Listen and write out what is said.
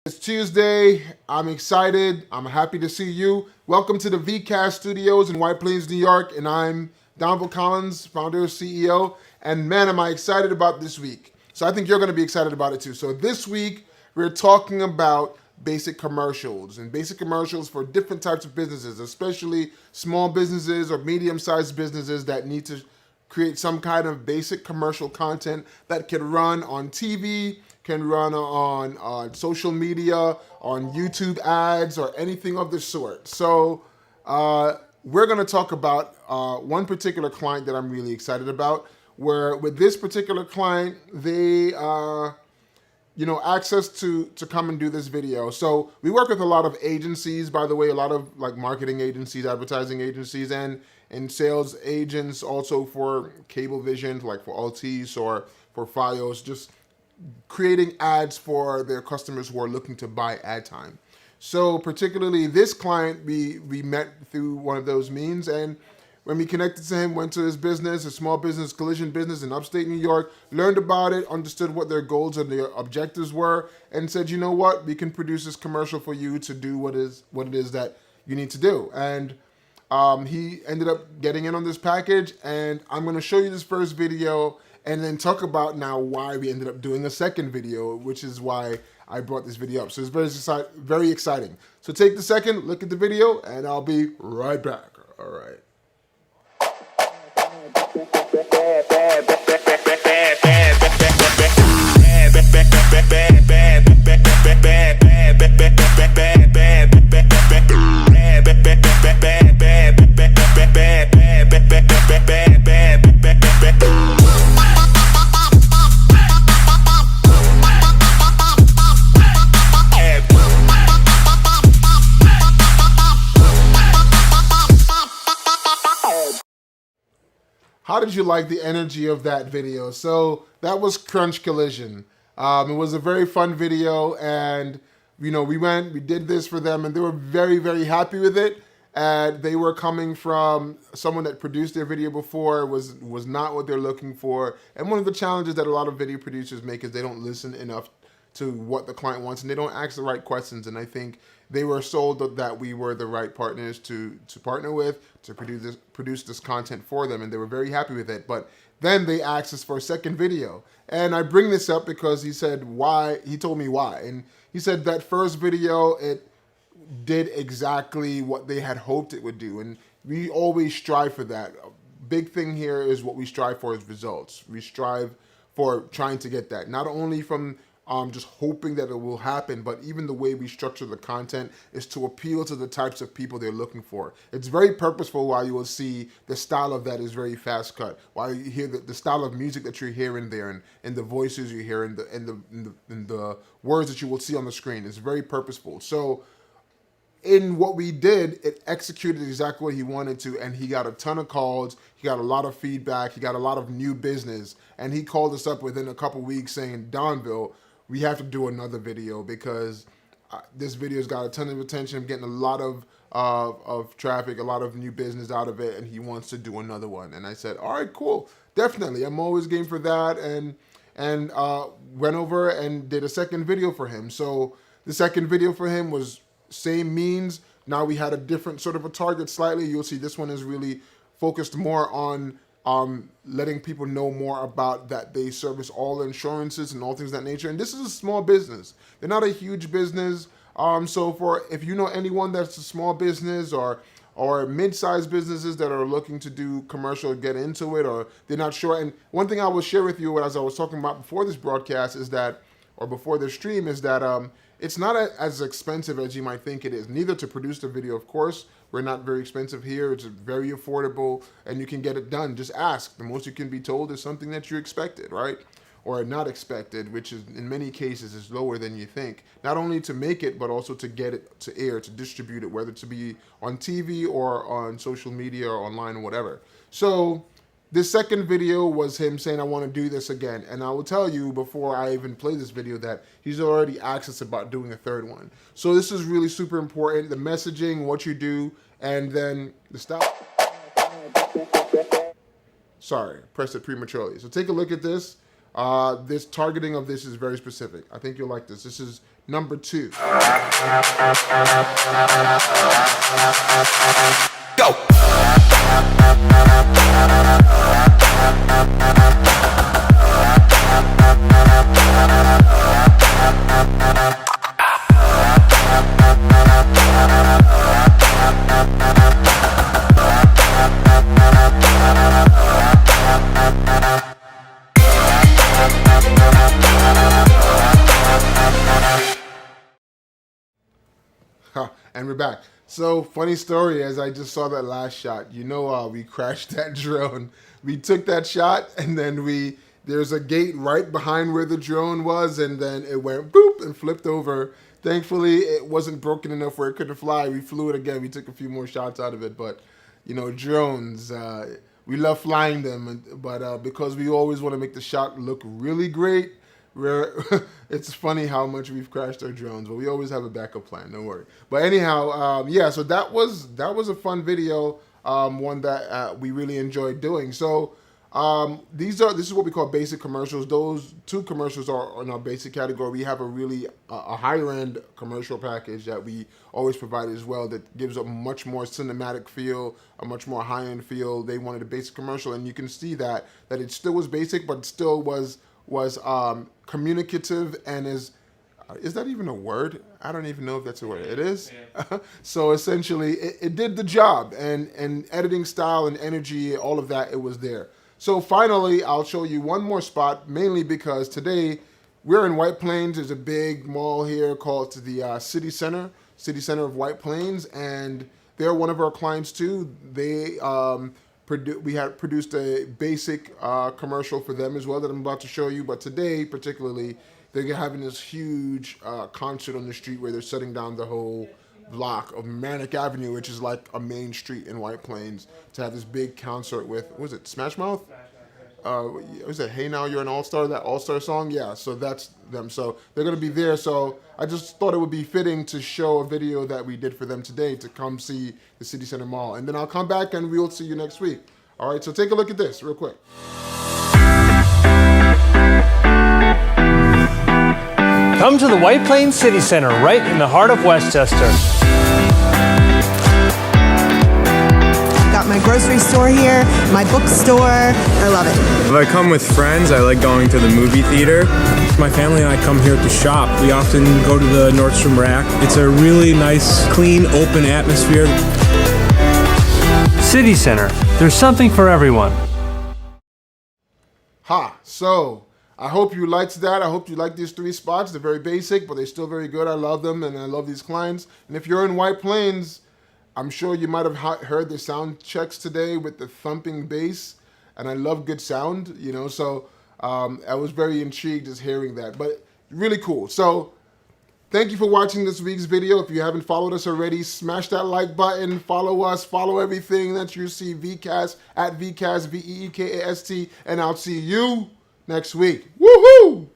It's Tuesday. I'm excited. I'm happy to see you. Welcome to the VCast Studios in White Plains, New York. And I'm Donvil Collins, founder, CEO. And man, am I excited about this week. So I think you're going to be excited about it too. So this week, we're talking about basic commercials and basic commercials for different types of businesses, especially small businesses or medium-sized businesses that need to create some kind of basic commercial content that can run on TV, can run on social media, on YouTube ads, or anything of the sort. So we're going to talk about one particular client that I'm really excited about, where with this particular client, they access to come and do this video. So we work with a lot of agencies, by the way, a lot of like marketing agencies, advertising agencies, and sales agents also for cable vision, like for Altice or for Fios, just creating ads for their customers who are looking to buy ad time. So particularly this client, we met through one of those means, and when we connected to him, went to his business, a small business, collision business in upstate New York, learned about it, understood what their goals and their objectives were, and said, you know what, we can produce this commercial for you to do what it is that you need to do. And he ended up getting in on this package, and I'm going to show you this first video and then talk about now why we ended up doing a second video, which is why I brought this video up. So it's very exciting. So take the second, look at the video, and I'll be right back. All right. How did you like the energy of that video? So that was Crunch Collision. It was a very fun video, and we did this for them, and they were very, very happy with it. And they were coming from someone that produced their video before, was not what they're looking for. And one of the challenges that a lot of video producers make is they don't listen enough to what the client wants, and they don't ask the right questions. And I think they were sold that we were the right partners to partner with to produce this content for them, and they were very happy with it. But then they asked us for a second video, and I bring this up because he said why. He told me why, and he said that first video, it did exactly what they had hoped it would do, and we always strive for that. Big thing here is what we strive for is results. We strive for trying to get that, not only from just hoping that it will happen, but even the way we structure the content is to appeal to the types of people they're looking for. It's very purposeful. While you will see the style of that is very fast cut, while you hear the style of music that you're hearing there, and the voices you hear, and the words that you will see on the screen, is very purposeful. So in what we did, it executed exactly what he wanted to, and he got a ton of calls, he got a lot of feedback, he got a lot of new business, and he called us up within a couple weeks saying, Donvil, we have to do another video because this video's got a ton of attention. I'm getting a lot of traffic, a lot of new business out of it, and he wants to do another one. And I said, all right, cool, definitely. I'm always game for that, and went over and did a second video for him. So the second video for him was same means. Now we had a different sort of a target slightly. You'll see this one is really focused more on letting people know more about that they service all insurances and all things of that nature. And this is a small business. They're not a huge business. So if you know anyone that's a small business or mid-sized businesses that are looking to do commercial, get into it, or they're not sure. And one thing I will share with you, as I was talking about before this broadcast, is that, or before the stream, is that it's not as expensive as you might think it is. Neither to produce the video, of course. We're not very expensive here. It's very affordable, and you can get it done. Just ask. The most you can be told is something that you expected, right? Or not expected, which is in many cases is lower than you think. Not only to make it, but also to get it to air, to distribute it, whether to be on TV or on social media or online or whatever. So this second video was him saying, I want to do this again. And I will tell you before I even play this video that he's already asked us about doing a third one. So this is really super important. The messaging, what you do, and then the style. Sorry, pressed it prematurely. So take a look at this. This targeting of this is very specific. I think you'll like this. This is number 2. Go! And we're back. So, funny story, as I just saw that last shot, we crashed that drone. We took that shot, and then there's a gate right behind where the drone was, and then it went boop and flipped over. Thankfully, it wasn't broken enough where it couldn't fly. We flew it again. We took a few more shots out of it, but, drones, we love flying them, but because we always want to make the shot look really great, it's funny how much we've crashed our drones, but we always have a backup plan. Don't worry. But anyhow, so that was a fun video, one that we really enjoyed doing. So this is what we call basic commercials. Those 2 commercials are in our basic category. We have a really a higher end commercial package that we always provide as well that gives a much more cinematic feel, a much more high end feel. They wanted a basic commercial, and you can see that it still was basic, but still was communicative, and is that even a word? I don't even know if that's a word. It is? Yeah. So essentially, it did the job, and editing style and energy, all of that, it was there. So finally, I'll show you one more spot, mainly because today we're in White Plains. There's a big mall here called the City Center of White Plains, and they're one of our clients too. We had produced a basic commercial for them as well that I'm about to show you. But today, particularly, they're having this huge concert on the street where they're shutting down the whole block of Manic Avenue, which is like a main street in White Plains, to have this big concert with, what was it, Smash Mouth? Was it Hey Now You're an All-Star, that All-Star song? Yeah, so that's them. So they're going to be there. So I just thought it would be fitting to show a video that we did for them today to come see the City Center Mall. And then I'll come back and we'll see you next week. All right, so take a look at this real quick. Come to the White Plains City Center, right in the heart of Westchester. Got my grocery store here, my bookstore. I love it. If I come with friends, I like going to the movie theater. My family and I come here to shop. We often go to the Nordstrom Rack. It's a really nice, clean, open atmosphere. City Center. There's something for everyone. So I hope you liked that. I hope you like these 3 spots. They're very basic, but they're still very good. I love them, and I love these clients. And if you're in White Plains, I'm sure you might have heard the sound checks today with the thumping bass, and I love good sound, so I was very intrigued just hearing that, but really cool. So thank you for watching this week's video. If you haven't followed us already, smash that like button, follow us, follow everything that you see, VCast, @VCast, VEEKAST, and I'll see you next week. Woohoo!